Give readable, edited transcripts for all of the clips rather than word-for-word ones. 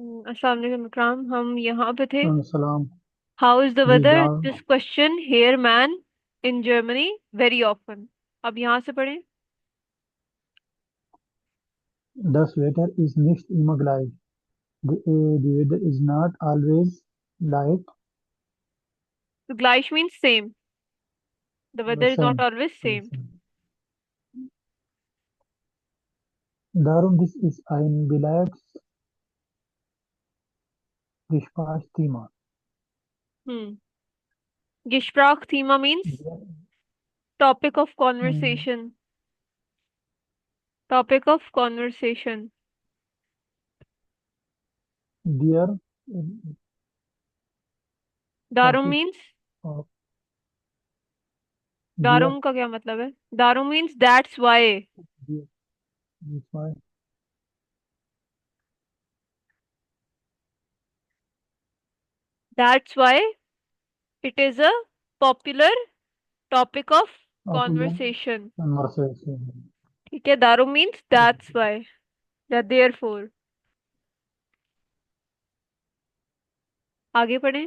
अस्सलाम वालेकुम इकराम, हम यहाँ पे थे। सलाम। हाउ इज द जी वेदर जहाँ this question hear man in Germany very often. अब यहाँ से पढ़ें। the sweater is nicht immer gleich. The weather is not always like तो ग्लाइश means same, the the weather is not same. Always same. Darum dies ist ein beliebtes Gesprächsthema. Hmm गिश्प्राख थीमा means Der, topic of mm, conversation. Topic of conversation. der दारुम topic means, of der, दारुम का क्या मतलब है? दारुम means that's why. der, this why, that's why it is a popular topic of popular conversation. conversation. ठीक है, दारुम मीन्स दैट्स वाई या देयरफॉर। आगे पढ़ें।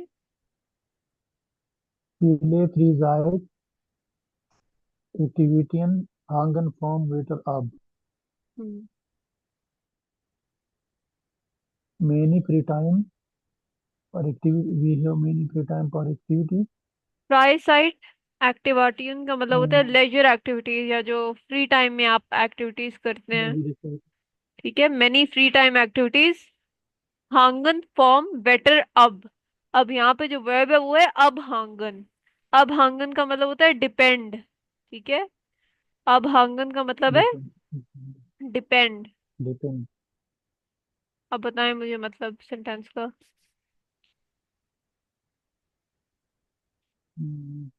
Viele Freizeit Aktivitäten hängen vom Wetter ab. Hmm Many free time for activity. We have many free time for activity. Try site activity का मतलब होता है Mm, लेजर एक्टिविटीज, या जो फ्री टाइम में आप एक्टिविटीज करते हैं। maybe ठीक है, मेनी फ्री टाइम एक्टिविटीज। हांगन फॉर्म बेटर अब यहाँ पे जो वर्ब है वो है अब हांगन। अब हांगन का मतलब होता है डिपेंड। ठीक है, अब हांगन का मतलब है depend, डिपेंड। depend. अब बताएं मुझे मतलब सेंटेंस का। Mm,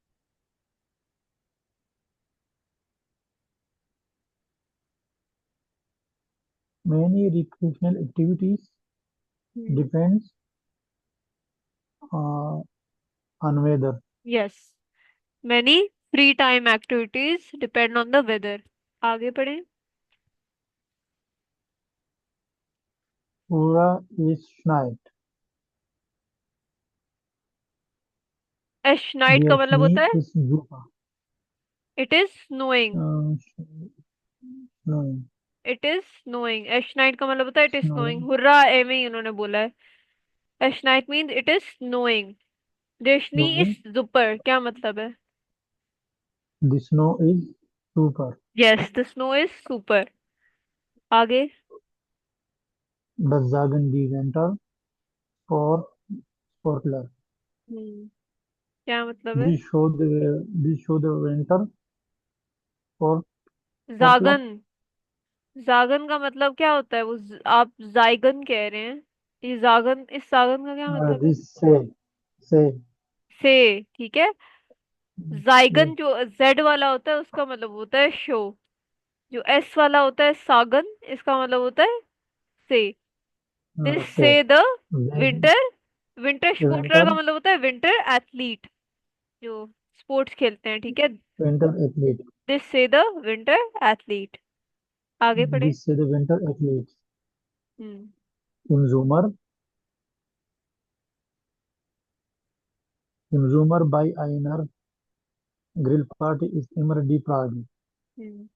Many recreational activities depends uh, on weather. Yes, many free time activities depend on the weather. आगे पढ़ें। Pura is night. एश नाइट का Der मतलब होता Schnee है ist super. It is snowing. Snowing. It is snowing, एश नाइट का मतलब होता है इट इज स्नोइंग। Snowing. हुर्रा एवे ही उन्होंने बोला है। एश नाइट मीन्स इट इज स्नोइंग। देशनी Snowing. इज सुपर क्या मतलब है? The snow is super. Yes, the snow is super. आगे। Das sagen die Winter for Sportler. क्या मतलब है? This show the winter for Sportler. जागन। जागन का मतलब क्या होता है? आप जायगन कह रहे हैं। ये जागन, इस जागन का क्या मतलब है? This say से, ठीक है। yes, जायगन जो जेड वाला होता है उसका मतलब होता है शो। जो एस वाला होता है सागन, इसका मतलब होता है से। दिस say से the when winter, winter the Sportster का winter मतलब होता है विंटर एथलीट, जो स्पोर्ट्स खेलते हैं। ठीक है, winter athlete. दिस से द विंटर एथलीट। आगे पढ़े। This say the winter athletes. Hmm Im Sommer, im Sommer bei einer Grillparty ist immer die Frage. Hmm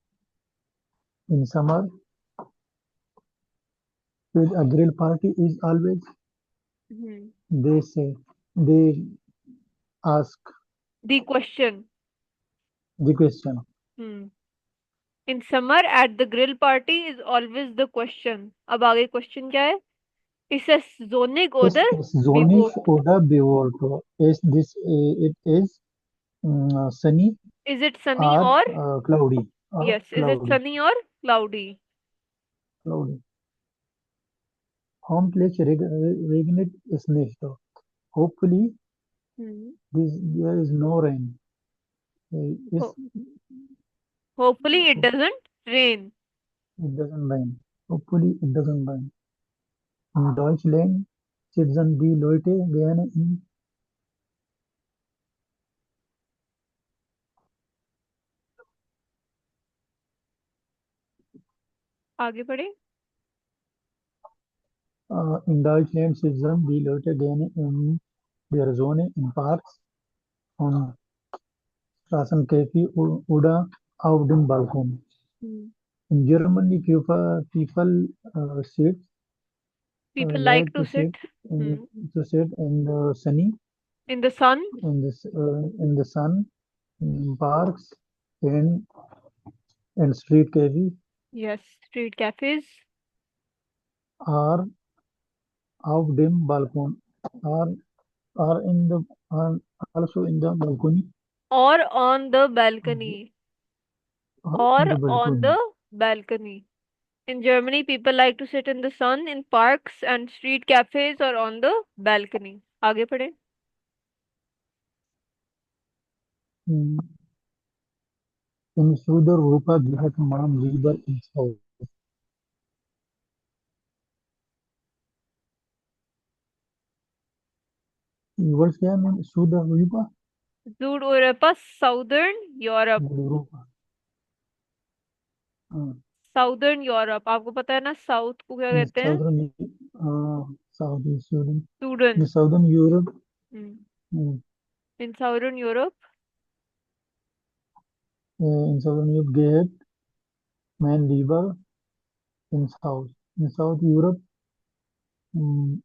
In summer, with a grill party is always, hmm they say, they ask the question. the question. Hmm in summer at the grill party is always the question. अब आगे question क्या है? इसे जोनिक Es other ist sonnig बिवोट। oder bewölkt? It is sunny is it Sunny or और, cloudy? Yes, is it Cloudy. Sunny और cloudy. Cloudy. Hoffentlich regnet es nicht. Hopefully, there is no rain. Is hopefully it doesn't rain. it doesn't rain. Hopefully, it doesn't rain. In Deutschland sitzen die Leute gerne in आगे बढ़े। In Deutschland sitzen die Leute gerne in der Sonne, in Parks und Straßencafé oder auf dem Balkon. Hmm. In Germany, people sit People like like to sit hmm, to sit in the sunny in the sun. in the sun in parks and street cafes Yes, street cafes. are auf dem Balkon are are in the are also in the balcony Or on the of balcony. in Or the on balcony. the balcony. In Germany, people like to sit in the sun in parks and street cafes or on the balcony. आगे पढ़े. In, in Südeuropa gehört man lieber ins Haus. Words क्या है ma'am? Südeuropa? Südeuropa, Southern Europe. Südeuropa. हाँ, southern Europe आपको पता है ना south को क्या in कहते हैं. southern Southeast Europe. Student. In southern Europe, mm, in southern Europe. in southern Europe gehört man lieber ins Haus. In South Europe, mm,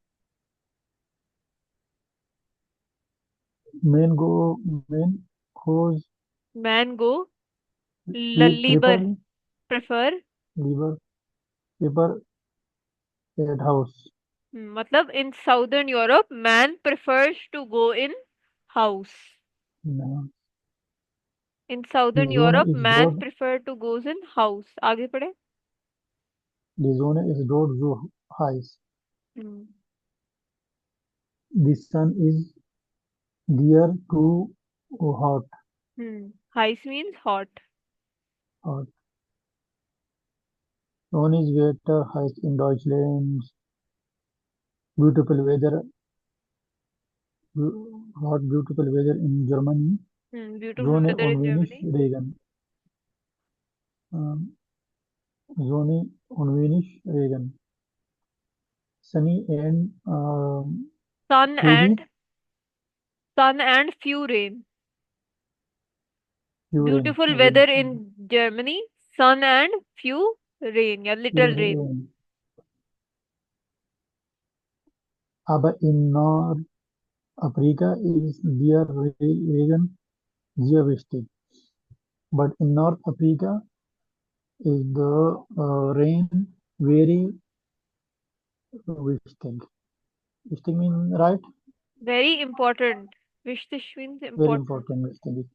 men go men goes man go लीबर prefer prefer. lieber prefer at house. मतलब in southern Europe man prefers to go in house. No. In The southern zone Europe is man dort prefer to goes in house. आगे पढ़े. the zone is dort so heiß. Hmm. The sun is there too hot. हाइस means hot. Hot. Sun is wetter heiß in Deutschland. Beautiful weather, hot beautiful weather in Germany. Beautiful Sonne weather in und wenig Germany. Regen. Um, Sonne und wenig Regen. Sunny and sun foggy, and sun and few rain. few rain. Beautiful Okay. Weather in Germany. Sun and few rain या Few little rain. rain. Aber in Nordafrika ist der Regen sehr wichtig. But in North Africa is the rain very wichtig. Wichtig mean right? Very important. Wish means Very important. important. Wichtig.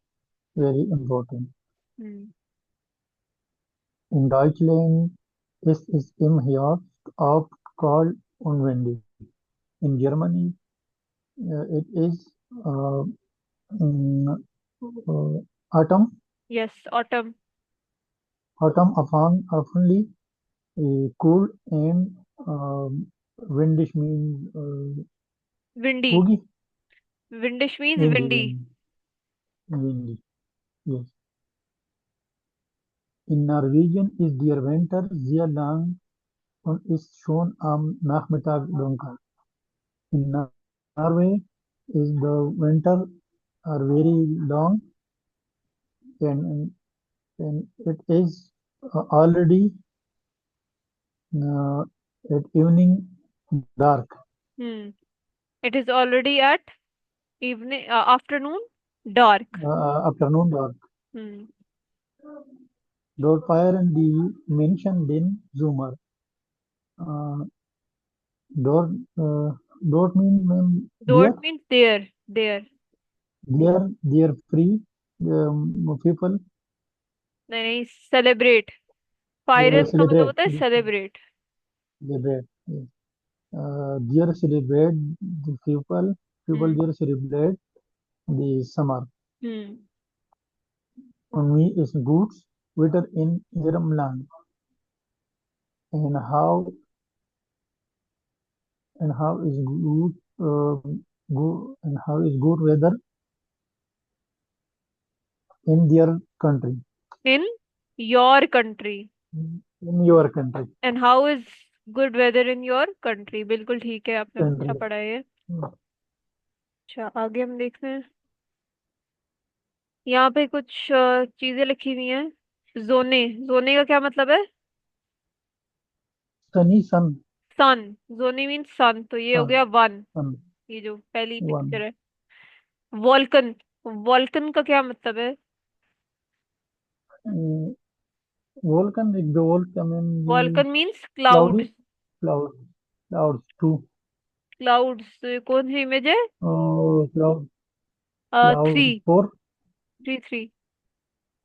Very important. Hmm. In Deutschland ist es im Herbst oft kalt und windig. In Germany, it is uh, mm, autumn. Yes autumn. Autumn oftenly cool and windish means windy. foggy, विंडिश means windy, windy. windy. Yes. In Norwegian ist der Winter sehr lang und ist schon am Nachmittag dunkel. In Norway is the winter are very long and it is already uh, at evening dark, hmm. It is already at evening afternoon dark. afternoon dark. Hmm. Dort feiern die Menschen den Sommer. Uh, dort, dort mean डोट there, means there. There. there free people नहीं नहीं celebrate. फायरन का मतलब celebrate, होता है celebrate. celebrate. Yes. There celebrate the people hmm. there celebrate the summer. Hmm. On me is good weather in Germany and how is good and how is good weather in their country in your country. in your country. And how is good weather in your country, बिल्कुल ठीक है, आपने अच्छा country. पढ़ा है ये। अच्छा, आगे हम देखते हैं। यहाँ पे कुछ चीजें लिखी हुई हैं। जोने, जोने का क्या मतलब है? सनी सन। सन। जोने मीन सन, तो ये हो सन। गया वन। सन। ये जो पहली वन। पिक्चर है। वॉल्कन, वॉल्कन का क्या मतलब है? वोल्कन, एक दो वोल्कन वॉल्कन means cloudy. Clouds. Cloud. Cloud two. Clouds, तो ये कौन सी इमेज है? Cloud. Three. Cloud four. Three three.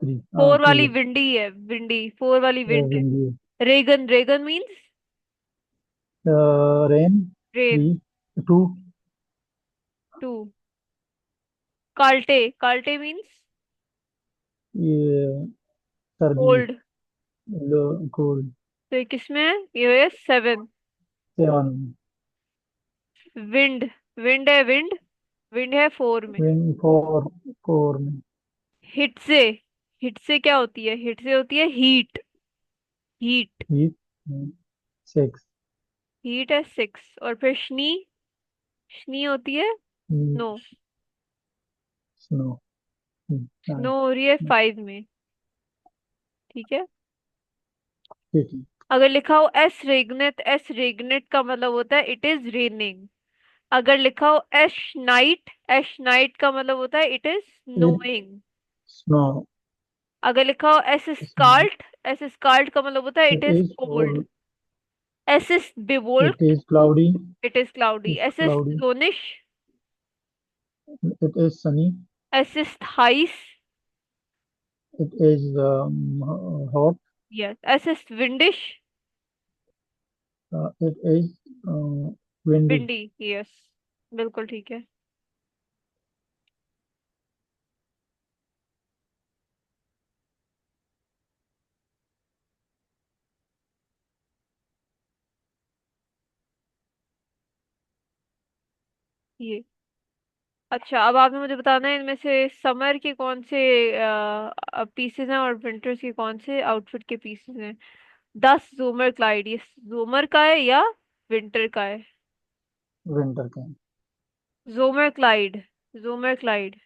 Three, हाँ फोर थ्री वाली है। विंडी है, विंडी, फोर वाली वो विंड है। विंडी रेगन, रेगन मीन्स है। Rain rain. Three. Two. Two. काल्टे, काल्टे मीन्स ये सर्दी। कोल्ड। कोल्ड। तो ये किसमें है? ये है सेवन। सेवन। विंड, विंड है विंड, विंड है फोर में। Wind four. फोर में। हिट से, हिट से क्या होती है? हिट से होती है heat, heat. Heat six. Heat है सिक्स। और फिर शनी, शनी होती है स्नो। Snow nine. स्नो हो रही है फाइव में। ठीक है। ठीक है। अगर लिखा हो एस रेगनेट, एस रेगनेट का मतलब होता है इट इज रेनिंग। अगर लिखा हो एश नाइट, एश नाइट का मतलब होता है it is it snowing. Snow. अगर लिखा हो एस स्काल्ट, एस स्काल्ट का मतलब होता है it it is is cold. एस इज इट बिवोल्ट, is cloudy. It is cloudy. It's एस इज क्लाउडी। जोनिश, इट इज सनी। एस इज थाइस, इट इज हॉट। यस। एस इज विंडिश, it is windy. Windy, yes, बिल्कुल ठीक है। ये, अच्छा, अब आपने मुझे बताना है इनमें से समर के कौन से पीसेस हैं और विंटर्स के कौन से आउटफिट के पीसेस हैं। 10 जोमर क्लाइड, ये जोमर का है या विंटर का है? विंटर का। जोमर क्लाइड, जोमर क्लाइड।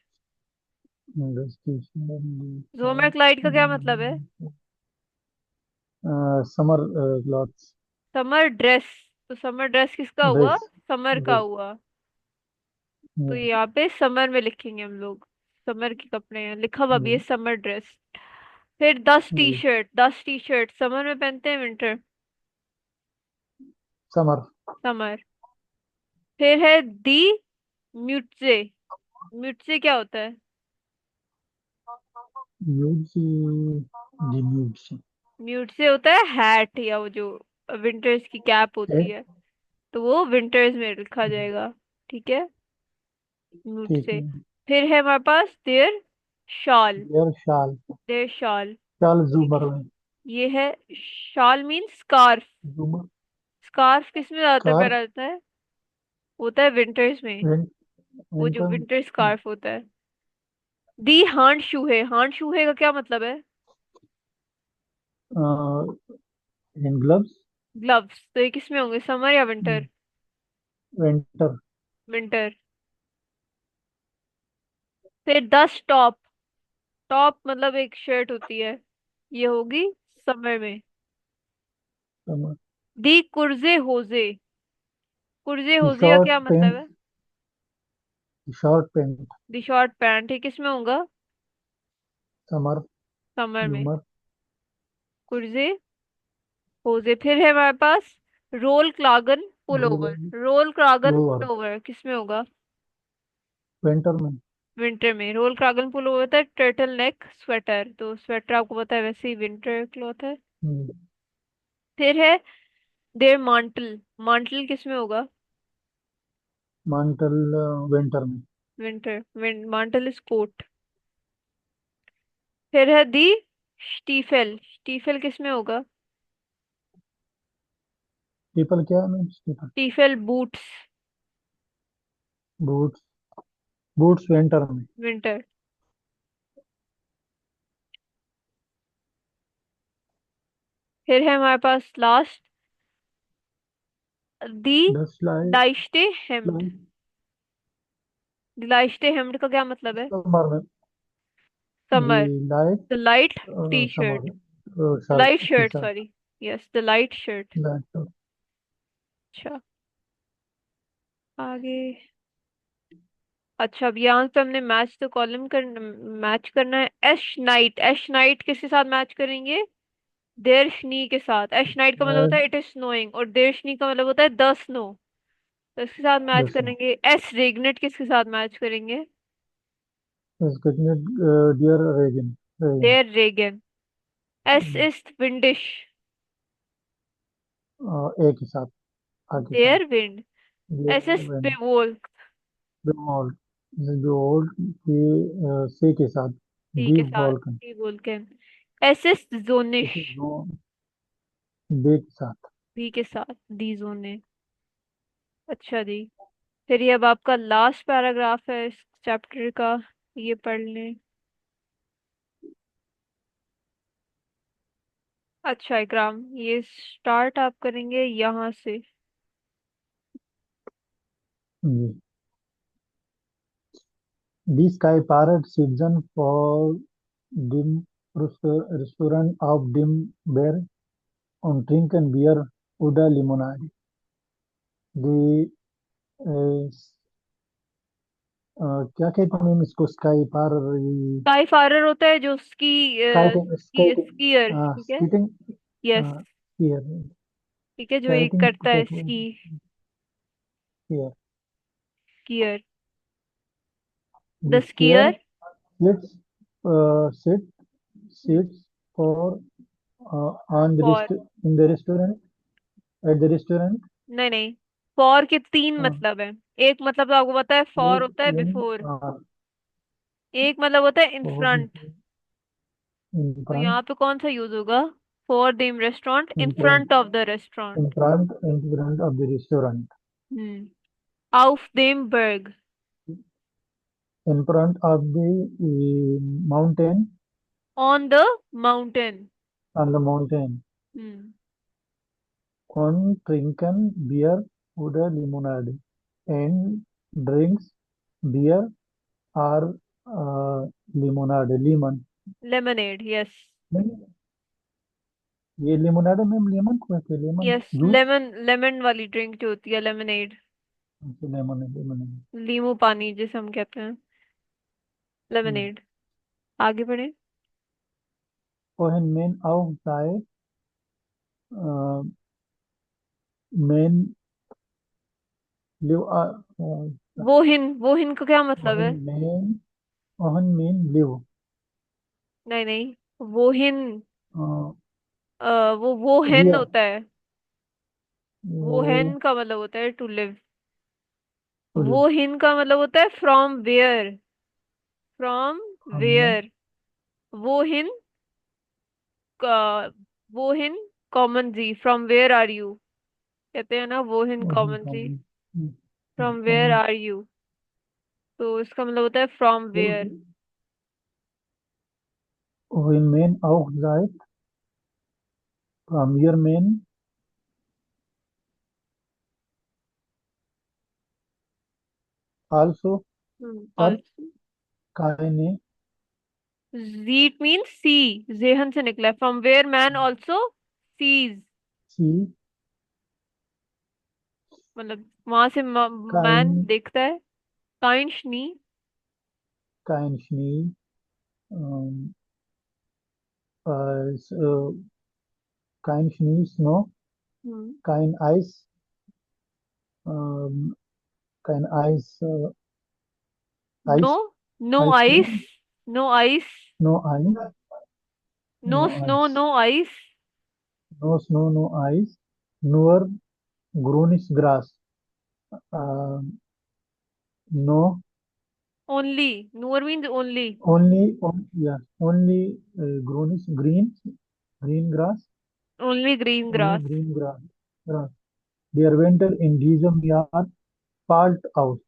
जोमर क्लाइड का क्या मतलब है? Summer clothes. Summer dress. तो समर ड्रेस किसका हुआ? ड्रेस। समर का ड्रेस। हुआ। तो यहाँ पे समर में लिखेंगे हम लोग। समर के कपड़े हैं, लिखा हुआ भी है समर ड्रेस। फिर 10 T G. Shirt, 10 T shirt summer में पहनते हैं विंटर? समर। समर। फिर है दी म्यूट्जे, म्यूट्जे क्या होता है? यूज। जी यूज। म्यूट्जे होता है हैट, या वो जो विंटर्स की कैप होती एट। है, तो वो विंटर्स में लिखा जाएगा। ठीक है, ठीक म्यूट्जे। है। फिर है हमारे पास देयर शॉल, डियर शाल। देयर शॉल। शाल जूमर में। ये है शॉल मीन स्कार्फ। जूमर। स्कार्फ किस में ज्यादातर कार। पहना जाता है? होता है विंटर्स में, वो जो विंटर। विंटर स्कार्फ होता है। दी हांड शूहे, हांड शूहे का क्या मतलब है? Hand gloves. ग्लव्स, तो ये किस में होंगे, समर या विंटर? विंटर। विंटर। फिर 10 टॉप, टॉप मतलब एक शर्ट होती है, ये होगी समर में। समर। दी कुर्जे होजे, कुर्जे टी होजे का शर्ट क्या मतलब पैंट। है? T shirt pant. दी शॉर्ट पैंट, ये किस में होगा? समर। समर में। जूमर। कुर्जे होजे। फिर है हमारे पास रोल क्लागन पुलोवर, रोल क्लागन लोअर। पुलोवर किस में होगा? विंटर में। विंटर में। रोल क्रागन पुलोवर होता है टर्टल नेक स्वेटर, तो स्वेटर आपको पता है, वैसे ही विंटर क्लॉथ है। फिर है देयर मांटल, मांटल किस में होगा? मांटल विंटर में। विंटर, मांटल इज कोट। फिर है दी स्टीफल, स्टीफल किस में होगा? स्टीपल क्या है? स्टीपल। स्टीफल बूट्स, बूट्स। बूट्स विंटर में। विंटर। फिर है हमारे पास लास्ट दी The slide, लाइश्ते हेम्ड। slide, लाइश्ते हेम्ड का क्या मतलब है? summer, summer. the light, the light T summer, shirt. shirt, light shirt, t-shirt, sorry. Yes, the light shirt. light, अच्छा, आगे। अच्छा, अब यहाँ पे हमने मैच द कॉलम कर मैच करना है। एश नाइट, एश नाइट किसके साथ मैच करेंगे? देर शनी के साथ। एश नाइट का मतलब होता as है इट इज स्नोइंग, और देर शनी का मतलब होता है द स्नो। तो इसके साथ मैच the sun. करेंगे। एस रेगनेट किसके साथ मैच करेंगे? Is getting it, dear Reagan, Reagan, देर रेगन। एस इज विंडिश। एक ही साथ, आगे साथ, देर विंड। dear एस इज when, बेवोल्फ। the old, the old, के से के साथ, सी के deep साथ Volcan, डी वोल्कन। एस इज जोनिश। this is no, बे के साथ, बी के साथ डी जोने। अच्छा जी। फिर ये अब आपका लास्ट पैराग्राफ है इस चैप्टर का, ये पढ़ लें। अच्छा इकराम, ये स्टार्ट आप करेंगे यहाँ से। जी. The sky parrot season for dim restaurant of dim bear on drink and beer Uda limonade. The क्या कहते हैं मैम इसको स्काई पार स्काई फारर होता है जो स्की, स्काइटिंग स्केटिंग स्कीयर, ठीक है। Skating yes. हियर ठीक है, जो ये स्काइटिंग करता है कहते हैं ski. Here skier. The the skier skier. Sits sit sits for on the for. In the restaurant at the restaurant नहीं नहीं, फॉर के तीन मतलब है। एक मतलब तो आपको पता है, फॉर होता है इन बिफोर। एक मतलब होता है इन फॉर फ्रंट। इन तो फ्रंट यहाँ पे कौन सा यूज होगा? For them restaurant, in in front front of the restaurant. In front of the restaurant hmm. आउफ देम बर्ग। in front of the mountain on the mountain. on the mountain hmm. on trinken beer oder limonade and drinks beer or limonade lemon lemonade, yes. ये लिमोनाडे में lemon को है lemon yes, juice lemon, lemon वाली drink जो होती है, lemonade. Lemon है lemon है लीमू पानी जिसे हम कहते हैं, लेमनेड। आगे बढ़े। ओहन main auch sei main live वो हिन का क्या मतलब ओहन है? मेन ओहन मेन लिव नहीं नहीं, वो हिन, वो हेन हियर होता है। वो हेन का मतलब होता है टू लिव। वो हिन का मतलब होता है फ्रॉम वेयर। फ्रॉम हमने वेयर। वो हिन का, वो हिन कॉमन जी, फ्रॉम वेयर आर यू, कहते हैं ना वो हिन ओहन कॉमन जी। कॉमन फ्रॉम वेयर कॉमन आर यू, तो इसका मतलब होता है from where. wohin men auch seid, wir men also पर ऑल्सो। keine जीट मीन सी, जेहन से निकला है। From where man also sees, sie मतलब वहां से मैन kein देखता है। काइंशनी। kein Schnee, ähm, kein Schnee, Snow, kein Eis, ähm, kein Eis, no, Eis, no ice. Eiscreme, no ice. no Eis, no no snow, Eis, no ice. no Snow, no Eis, nur grünes Gras, ähm, no only, नूर means only. yeah, only green grass, only green only grass. green grass. Their winter in diesem Jahr fällt aus.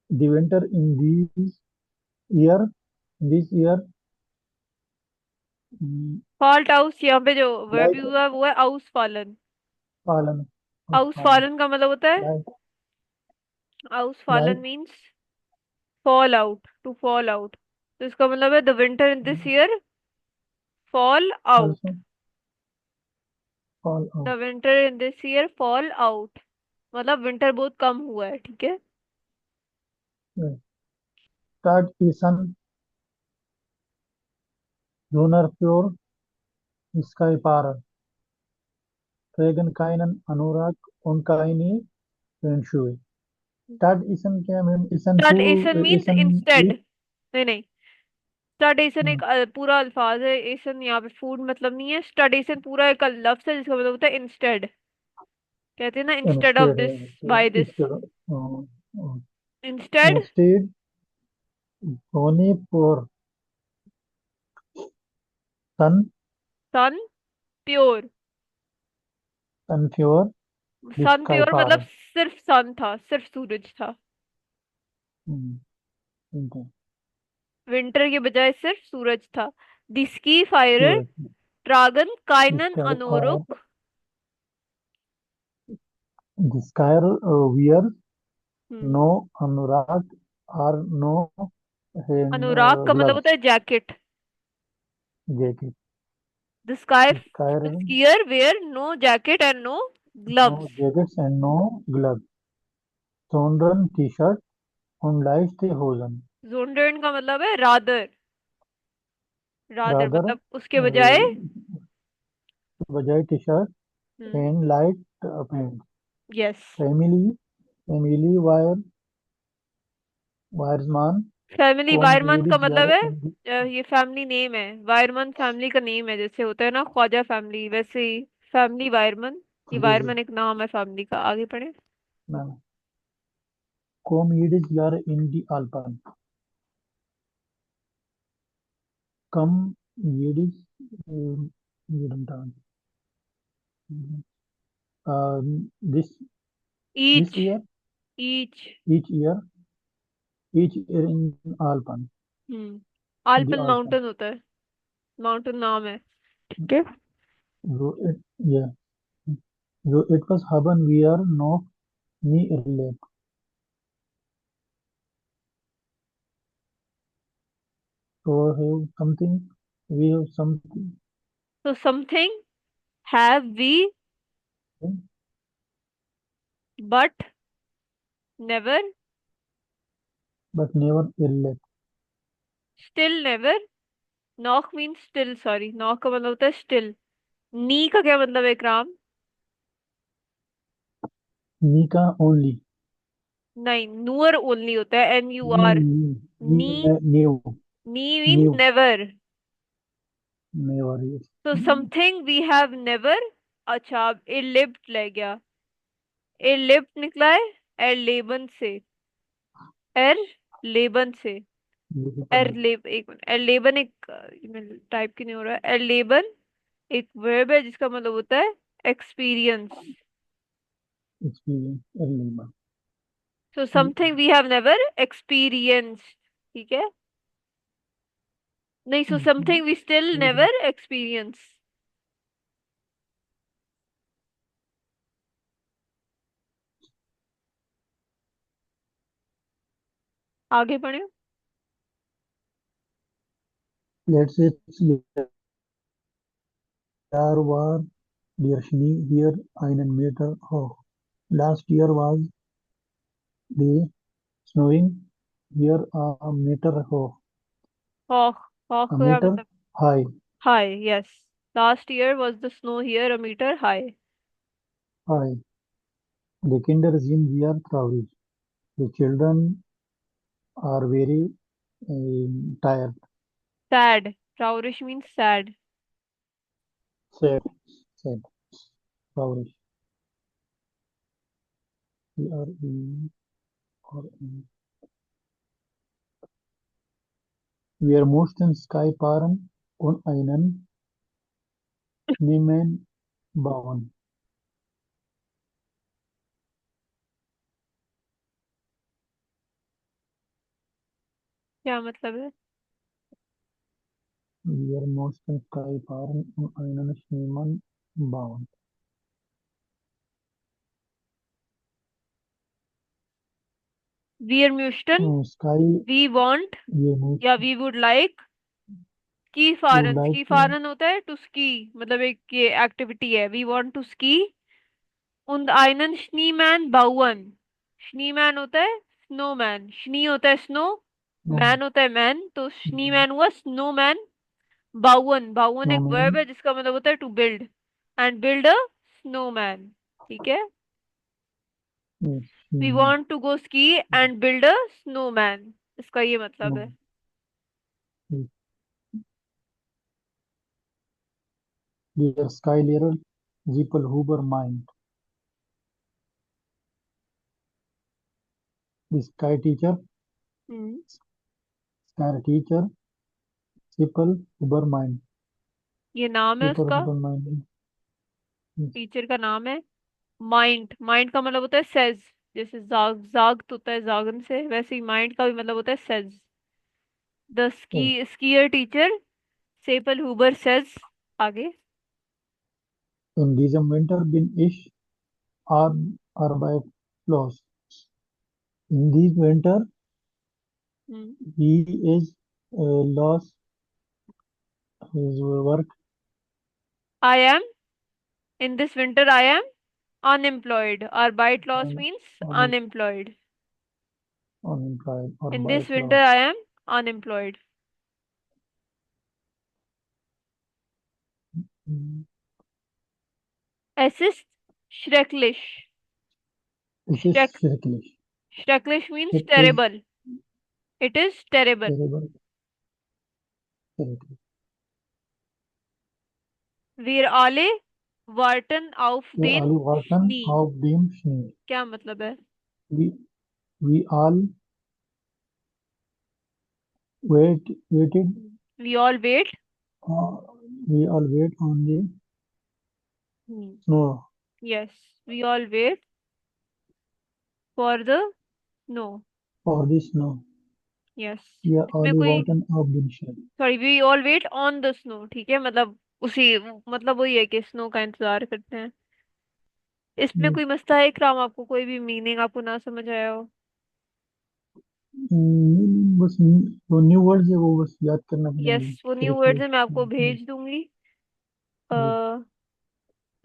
The winter year, this year, mm, fault house, यहाँ पे जो verb like हुआ है वो है आउस फालन। fallen. Ausfallen. आउसफॉलन का मतलब होता है, Like, आउसफॉलन like means fall out, to fall out. तो इसका मतलब है the winter in this year fall out. also fall the out. Winter in this year fall out, मतलब विंटर बहुत कम हुआ है, ठीक है। Yeah. Start Isan, Lunar Pure, Sky Para, Regan Kainan Anurak, Unkaini, Fenshui. Start Isan क्या mean? Isan to स्टार्टेशन means Isan instead, eat. नहीं नहीं, स्टार्टेशन Hmm. एक पूरा अल्फाज है, एसन यहाँ पे फूड मतलब नहीं है, स्टार्टेशन पूरा एक लफ्ज है जिसका मतलब होता है इंस्टेड। कहते हैं ना instead of Instead, this, by this, instead, uh, instead. instead, Dhoni for sun, sun pure, sun pure, the sun sky pure मतलब para. सिर्फ सन था, सिर्फ सूरज था। Hmm. Okay. विंटर के बजाय सिर्फ सूरज था। दिस्की फायर Sure. ड्रैगन The काइनन sky are अनोरुक। the sky wear हम्म, no anurak or no अनुराग का मतलब gloves होता है jacket. jacket. The sky, The sky the skier wear no jacket and no no gloves. jackets and no gloves. Chondran t-shirt und leichte Hosen. जोनडर्न का मतलब है रादर, रादर Rather मतलब उसके बजाय। बजाय t-shirt hmm, and light pants. Yes. Family wiresman family com wireman का ladies मतलब were है in the ये फैमिली नेम है, वायरमन फैमिली का नेम है, जैसे होता है ना ख्वाजा फैमिली, वैसे ही फैमिली वायरमन। ये this is वायरमन एक नाम है फैमिली का, आगे पढ़े। com ladies were in the Alpen. Come ladies um, this each, year each. each year in Alpen in the आल्पन Alpen. Mountain होता है, माउंटेन नाम है, ठीक है। So yeah, so it was haben wir noch nie erlebt. So have something we have something तो something have we but never, but never erlebt. Still never. नॉक mean still, sorry, नॉक का मतलब होता है स्टिल। नी का क्या मतलब है इकराम? Nika only. नहीं, नूअर ओनली होता है, एन यू आर। नी, New नी means new never. never yes. तो समथिंग वी हैव नेवर, अच्छा अब ए लिव्ड ले गया, ए लिव्ड निकला है एर लेबन से, एर लेबन से, एर लेब, एक मिनट, एर लेबन एक टाइप की नहीं हो रहा है, एर लेबन एक वर्ब है जिसका मतलब होता है experience. Experience erleben. So something we have never experience, ठीक है। नहीं, so something we still never experience. आगे पढ़े। Let's say there war der Schnee hier einen Meter hoch. Last year was the snowing here a meter hoch. हॉक, हॉक A का क्या meter मतलब? high. High, yes. Last year was the snow here a meter high. High. The Kinder sind sehr traurig. The children are very tired. Sad, ट्राउरिश means sad. Sad. Sad. Traurig. We are in, or in. Wir mussten Sky fahren und einen Schneemann bauen. क्या मतलब है? Wir mussten Sky fahren und einen Schneemann bauen. वियर म्यूस्टन, स्काई, we want ये या नहीं। We would like. Ski would फारन, स्की लाइक, फारन होता है टू स्की, मतलब एक ये एक्टिविटी है, we want to ski. und einen Schneemann bauen। schneeman होता है स्नोमैन, शनी होता है स्नो, नो, मैन होता है मैन, तो schneeman हुआ स्नोमैन। बावन, बावन नो एक मैन, वर्ब है जिसका मतलब होता है to build, and build a snowman. ठीक है। We want to go ski and build a snowman, इसका ये मतलब नो। है। Dear Sky Little, Zippel Huber Mind. The Sky Teacher, hmm. Sky Teacher, Zippel Huber Mind. ये नाम है Zippel उसका, Huber Mind. टीचर का नाम है। माइंड, माइंड का मतलब होता है सेज, जैसे जाग जागत होता है जागन से, वैसे ही माइंड का भी मतलब होता है says. The Oh, skier teacher sepal Hoover says. आगे। in diesem Winter bin ich arbeitslos. In this winter, hmm. he is lost his work I am, in this winter I am unemployed, or bite loss and means un- unemployed। unemployed or in by this winter loss. I am unemployed। Mm, assist, schrecklich। this is Schreck, schrecklich. schrecklich means It is terrible, it is terrible। terrible. Schrecklich. wir alle warten auf Wir den alle warten Schnee, auf dem Schnee. क्या मतलब है? We all waited. we all wait। Uh, we all wait on the Hmm. snow. yes, we all wait for the snow। For the snow. yes, We are इसमें only कोई, warten of the snow. Sorry, we all wait on the snow, ठीक है, मतलब उसी, मतलब वही है कि स्नो का इंतजार करते हैं। इसमें Hmm. कोई मसला है इकराम, आपको कोई भी मीनिंग आपको ना समझ आया हो? बस वो न्यू वर्ड्स है वो बस याद करना यस, पड़ेंगे वो न्यू वर्ड्स करेक्टली। है, मैं आपको भेज दूंगी।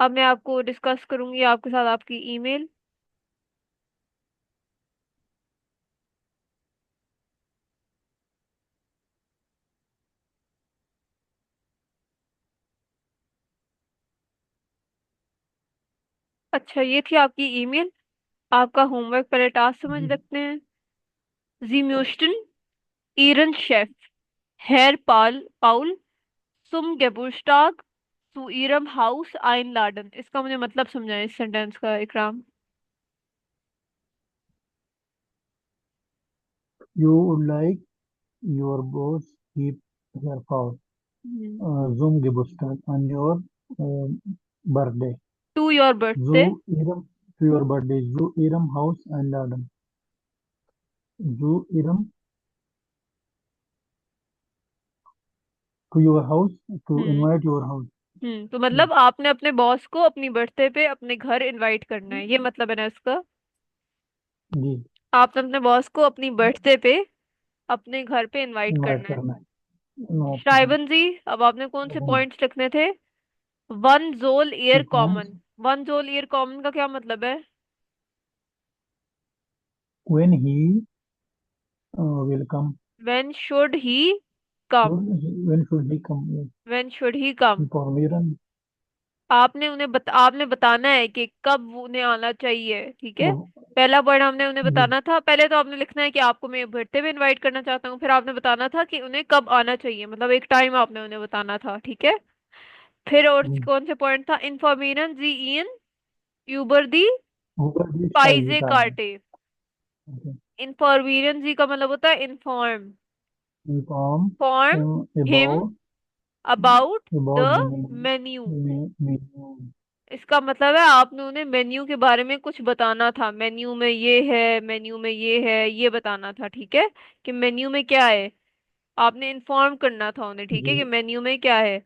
अब मैं आपको डिस्कस करूंगी आपके साथ आपकी ईमेल। अच्छा, ये थी आपकी ईमेल। आपका होमवर्क, पहले टास्क समझ जी। रखते हैं। जी म्यूस्टन, ईरन शेफ, हेर पाल पाउल, सुम गेबुर्स्टाग, zu ihrem Haus einladen, इसका मुझे मतलब समझाएं इस सेंटेंस का इकराम। You would like your boss keep her power. Hmm. Zoom Geburtstag on your uh, birthday. To your Zu birthday. ihrem to your birthday. Zu ihrem Haus einladen. Zu ihrem to your house to hmm. invite your house. तो मतलब आपने अपने boss को अपनी birthday पे अपने घर invite करना है, ये मतलब है ना इसका। जी। आपने अपने बॉस को अपनी बर्थडे पे अपने घर पे इनवाइट इनवाइट करना है। करना है। No problem. श्राइवन जी, अब आपने कौन से पॉइंट्स लिखने थे? वन जोल year three points. Common, one जोल ईयर कॉमन का क्या मतलब है? When he will come. When should he come, When should he come? When should he come. Information. आपने उन्हें आपने बताना है कि कब उन्हें आना चाहिए, ठीक है। वो पहला पॉइंट हमने उन्हें जी। बताना था, पहले तो आपने लिखना है कि आपको मैं बर्थडे पे इनवाइट करना चाहता हूँ, फिर आपने बताना था कि उन्हें कब आना चाहिए, मतलब एक टाइम आपने उन्हें बताना था, ठीक है। फिर और जी। कौन से पॉइंट था? इन्फॉर्मेशन जी इन यूबर दी ऊपर भी पाइजे का है। कार्टे। इन्फॉर्मेशन जी का मतलब होता है inform, Inform form him about about the the menu. menu. इसका मतलब है आपने उन्हें मेन्यू के बारे में कुछ बताना था, मेन्यू में ये है, मेन्यू में ये है, ये बताना था, ठीक है, कि मेन्यू में क्या है। आपने इन्फॉर्म करना था उन्हें, ठीक है, जी। कि मेन्यू में क्या है।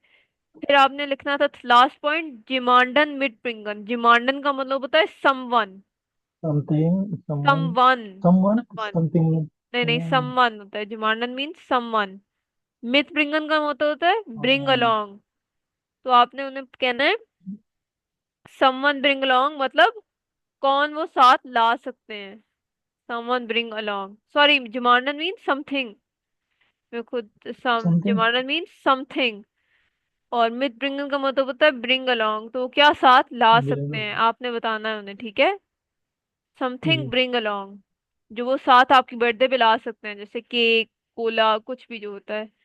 फिर आपने लिखना था लास्ट पॉइंट, जिमांडन मिट प्रिंगन। जिमांडन का मतलब होता है someone, something, someone, someone. Someone, someone. Something. नहीं नहीं, समवन होता है, जुमानन मीन्स समवन। मिथ ब्रिंगन का मतलब होता है ब्रिंग अलोंग। तो आपने उन्हें कहना है समवन ब्रिंग अलोंग, मतलब कौन वो साथ ला सकते हैं। समवन ब्रिंग अलोंग, सॉरी, जुमानन मीन्स समथिंग। मैं खुद सम समथिंग। जुमानन मीन्स समथिंग। और मिथ ब्रिंगन का मतलब होता है ब्रिंग अलोंग, तो वो क्या साथ ला सकते हैं आपने बताना है उन्हें, ठीक है। समथिंग जी ब्रिंग अलोंग, जो वो साथ आपकी बर्थडे पे ला सकते हैं, जैसे केक, कोला, कुछ भी जो होता है।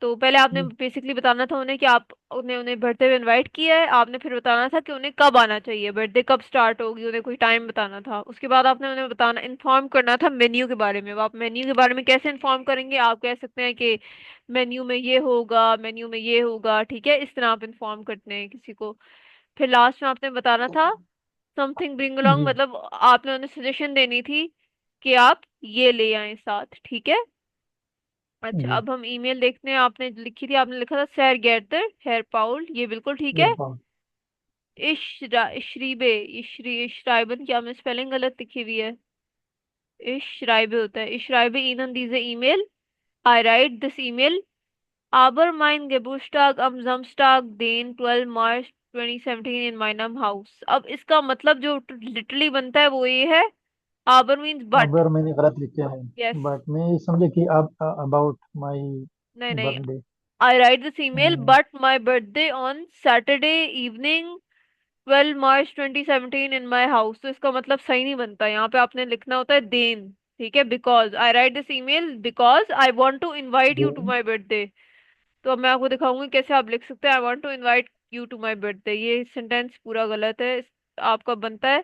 तो पहले आपने जी बेसिकली बताना था उन्हें कि आप उन्हें उन्हें बर्थडे पे इनवाइट किया है, आपने फिर बताना था कि उन्हें कब आना चाहिए, बर्थडे कब स्टार्ट होगी, उन्हें कोई टाइम बताना था। उसके बाद आपने उन्हें बताना, इन्फॉर्म करना था मेन्यू के बारे में। अब आप मेन्यू के बारे में कैसे इन्फॉर्म करेंगे, आप कह सकते हैं कि मेन्यू में ये होगा, मेन्यू में ये होगा, ठीक है, इस तरह आप इन्फॉर्म करते हैं किसी को। फिर लास्ट में आपने बताना था समथिंग ब्रिंग अलोंग, जी मतलब आपने उन्हें सजेशन देनी थी कि आप ये ले आए साथ, ठीक है। अच्छा, जी। अब हम ईमेल देखते हैं। आपने लिखी थी, आपने लिखा था सैर गेर्तर हेयर पाउल, ये बिल्कुल ठीक है। एयरफॉन। इशरीबे, इशराइबन की आपने स्पेलिंग गलत लिखी हुई है। इशराइबे होता है, इशराइबे ihnen diese email, I write this email, aber mein Geburtstag am Samstag den 12 March 2017 in meinem Haus। अब इसका मतलब जो लिटरली बनता है वो ये है, aber मीन्स बट। अबर मैंने गलत लिखे हैं, यस। बट मैं ये समझे कि अब अबाउट माई नहीं नहीं, birthday. I write this email but my birthday on Saturday evening 12 March 2017 in my house. तो इसका मतलब सही नहीं बनता, यहाँ पे आपने लिखना होता है देन, ठीक है। Because I write this email because I want to invite you to my birthday. तो अब मैं आपको दिखाऊंगी कैसे आप लिख सकते हैं I want to invite you to my birthday. ये सेंटेंस पूरा गलत है। आपका बनता है,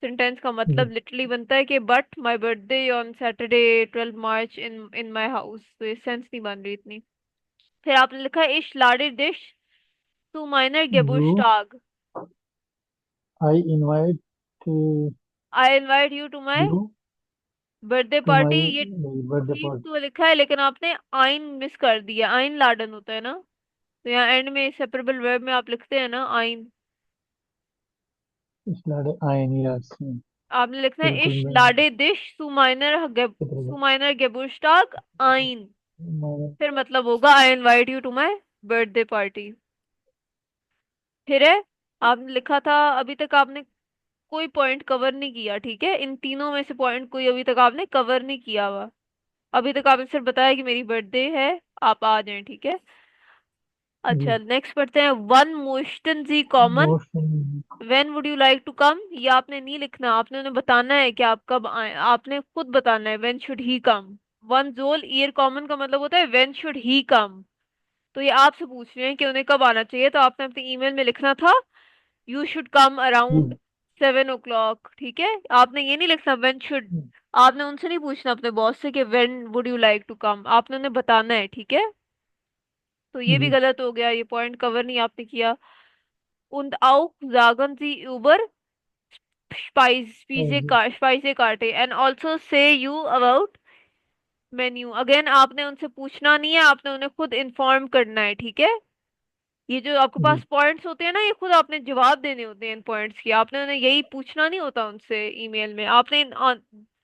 सेंटेंस का मतलब जी लिटरली बनता है कि but my birthday on Saturday 12 March in in my house. तो ये सेंस नहीं बन रही इतनी। फिर आपने लिखा है इश लाडिर दिश टू माइनर यू, गेबुश्ताग, I invite I invite you to my you birthday to party. My ये बर्थडे ठीक पार्टी। तो लिखा है, लेकिन आपने आइन मिस कर दिया। आइन लाडन होता है ना, तो यहाँ एंड में सेपरेबल वर्ब में आप लिखते हैं ना आइन। इसलिए आयन, यस। आपने लिखना है बिल्कुल इश मैं लाडे दिश सुमाइनर गेबुश्ताग आइन। मैं- फिर मतलब होगा I invite you to my birthday party. फिर है, आपने लिखा था अभी तक आपने कोई पॉइंट कवर नहीं किया, ठीक है। इन तीनों में से पॉइंट कोई अभी तक आपने कवर नहीं किया हुआ। अभी तक आपने सिर्फ बताया कि मेरी बर्थडे है, आप आ जाएं, ठीक है। अच्छा, जी नेक्स्ट पढ़ते हैं। वन मोस्टन जी कॉमन, मोशन। When would you like to come. ये आपने नहीं लिखना, आपने उन्हें बताना है कि आप कब आए, आपने खुद बताना है when should he come. One जोल ईयर कॉमन का मतलब होता है व्हेन शुड ही कम। तो ये आपसे पूछ रहे हैं कि उन्हें कब आना चाहिए, तो आपने अपने ईमेल में लिखना था यू शुड कम जी अराउंड 7 o'clock, ठीक है। आपने ये नहीं लिखना व्हेन शुड। आपने उनसे नहीं पूछना अपने बॉस से कि when would you like to come, आपने उन्हें बताना है, ठीक है। तो ये भी जी गलत हो गया, ये पॉइंट कवर नहीं आपने किया। und auch sagen Sie über जी Speisekarte and also say you about menu। Again आपने उनसे पूछना नहीं है, आपने उन्हें खुद इन्फॉर्म करना है, ठीक है। ये जो आपके पास जी। पॉइंट्स होते हैं ना, ये खुद आपने जवाब देने होते हैं इन पॉइंट्स की। आपने उन्हें यही पूछना नहीं होता उनसे ईमेल में, आपने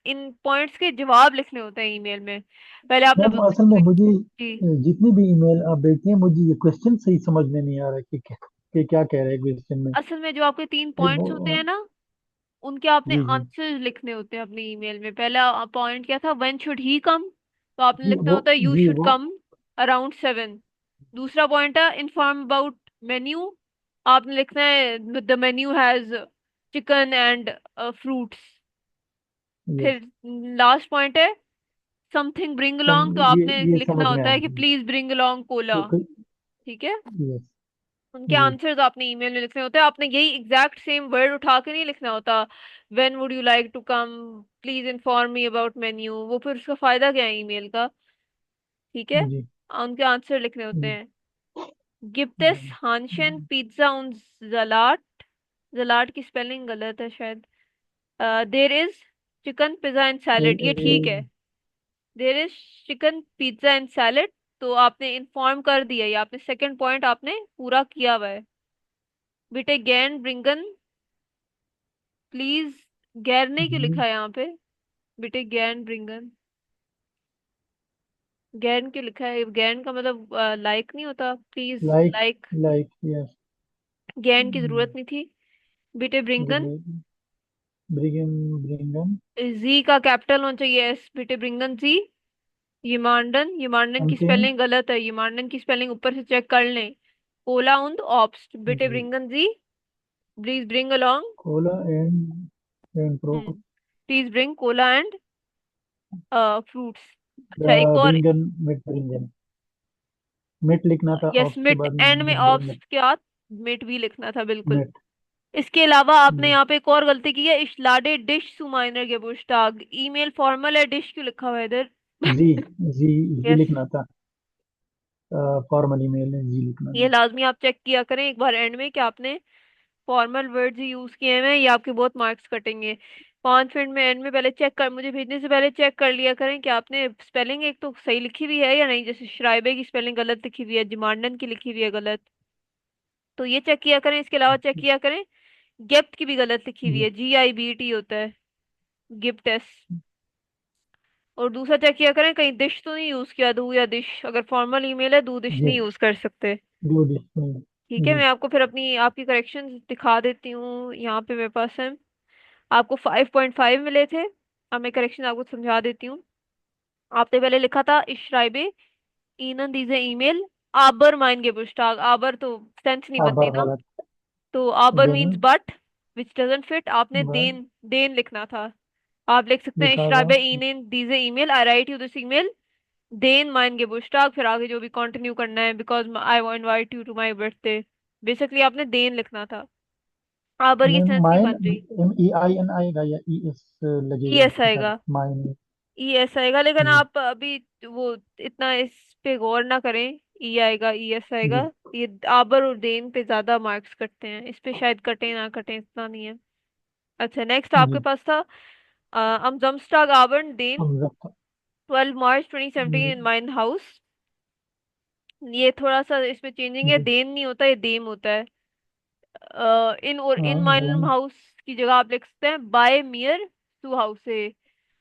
इन पॉइंट्स के जवाब लिखने होते हैं ईमेल में। पहले आपने मैम असल में मुझे जी, जितनी भी ईमेल आप भेजती हैं, मुझे ये क्वेश्चन सही समझ में नहीं आ रहा कि क्या कह रहे हैं क्वेश्चन में। असल में जो आपके 3 पॉइंट्स होते ये- हैं ना, उनके आपने जी जी आंसर्स लिखने होते हैं अपनी ईमेल में। पहला पॉइंट क्या था, व्हेन शुड ही कम, तो आपने जी लिखना वो होता है यू जी शुड वो कम अराउंड 7। दूसरा पॉइंट है इन्फॉर्म अबाउट मेन्यू, आपने लिखना है the menu has chicken and fruits. Yes. फिर लास्ट पॉइंट है समथिंग ब्रिंग सम अलोंग, तो आपने ये लिखना समझ में होता आया है कि प्लीज ब्रिंग अलोंग कोला, तो ठीक है। यस। उनके जी आंसर्स आपने ईमेल में लिखने होते हैं, आपने यही एग्जैक्ट सेम वर्ड उठा के नहीं लिखना होता when would you like to come, please inform me about menu. वो फिर उसका फायदा क्या है ईमेल का, ठीक है। जी उनके आंसर लिखने होते जी हैं। गिप्टेस हांशन पिज्जा उन जलाट, जलाट की स्पेलिंग गलत है शायद। There is chicken pizza and salad, ये ठीक है। There is chicken pizza and salad, तो आपने इन्फॉर्म कर दिया, ये आपने सेकंड पॉइंट आपने पूरा किया हुआ है। बिटे गैन ब्रिंगन प्लीज गैर नहीं क्यों जी। लिखा है यहाँ पे? बेटे गैन ब्रिंगन, गैन क्यों लिखा है? गैन का मतलब लाइक नहीं होता, please like, like. Like, yes. गैन की जरूरत नहीं थी। बेटे ब्रिंगन, ब्रिगन, ब्रिंगन। जी का कैपिटल होना चाहिए एस। बेटे ब्रिंगन जी। यमांडन, यमांडन की समथिंग। स्पेलिंग गलत है, यमांडन की स्पेलिंग ऊपर से चेक कर लें। ओला उंद ऑब्स्ट। बेटे जी। ब्रिंगन जी, please bring along. Cola and hmm, fruit. Please bring cola and fruits. अच्छा एक और। ब्रिंगन, मिट ब्रिंगन। मिट लिखना था, यस, ऑप्स के मिट बाद एंड में ऑप्स ब्रिंगन। के बाद मिट भी लिखना था, बिल्कुल। मिट। इसके अलावा आपने जी। यहाँ पे एक और गलती की है, इशलाडे डिश सुमाइनर गेबुश्ताग। ईमेल फॉर्मल है, डिश क्यों लिखा हुआ है इधर? जी। जी। जी यस, लिखना था। फॉर्मल ईमेल है, जी लिखना ये था। लाजमी आप चेक किया करें एक बार एंड में कि आपने फॉर्मल वर्ड्स ही यूज किए हैं, या आपके बहुत मार्क्स कटेंगे। 5 मिनट में एंड में पहले चेक कर, मुझे भेजने से पहले चेक कर लिया करें कि आपने स्पेलिंग एक तो सही लिखी हुई है या नहीं। जैसे श्राइबे की स्पेलिंग गलत लिखी हुई है, जिमांडन की लिखी हुई है गलत, तो ये चेक किया करें। इसके अलावा चेक किया करें, गिफ्ट की भी गलत लिखी हुई जी। है, GIBT होता है, गिफ्ट एस। और दूसरा चेक किया करें कहीं दिश तो नहीं यूज किया, दू या दिश। अगर फॉर्मल ईमेल है दू दिश जी। नहीं यूज कर सकते। गुड। ठीक है, जी। मैं आपको फिर अपनी आपकी करेक्शंस दिखा देती हूँ, यहाँ पे मेरे पास है। आपको 5.5 मिले थे। अब मैं करेक्शन आपको समझा देती हूँ। आपने पहले लिखा था इश्राइबे ईनन दीजे ईमेल आबर माइन गेबुश्ताग। आबर तो सेंस नहीं बनती आबर ना, गलत। तो आबर देन। Means but, which doesn't fit. आपने वर्ड। देन देन लिखना था। आप लिख सकते हैं लिखा हुआ। इश्राइबे ईनन दीजे email, I write you this email देन माइन गेबुश्ताग। फिर आगे जो भी कंटिन्यू करना है, because I want invite you to my birthday. Basically आपने देन लिखना था, आबर की मैम सेंस नहीं माइन, बन रही। MEIN आएगा या ES ई लगेगा एस इसके साथ? आएगा, माइन। ई एस आएगा, लेकिन जी। आप अभी वो इतना इस पे गौर ना करें। ई आएगा, ई एस आएगा। जी। ये आबर और देन पे ज्यादा मार्क्स कटते हैं, इस पे शायद कटे ना कटे, इतना नहीं है। अच्छा नेक्स्ट आपके जी। पास था am Samstag Abend den हम जब। 12 March 2017 इन माइन हाउस। ये थोड़ा सा इसमें चेंजिंग है, जी। देन नहीं होता, ये देम होता है। इन और इन हाँ माइन देन। हाउस की जगह आप लिख सकते हैं बाय मियर टू हाउस से।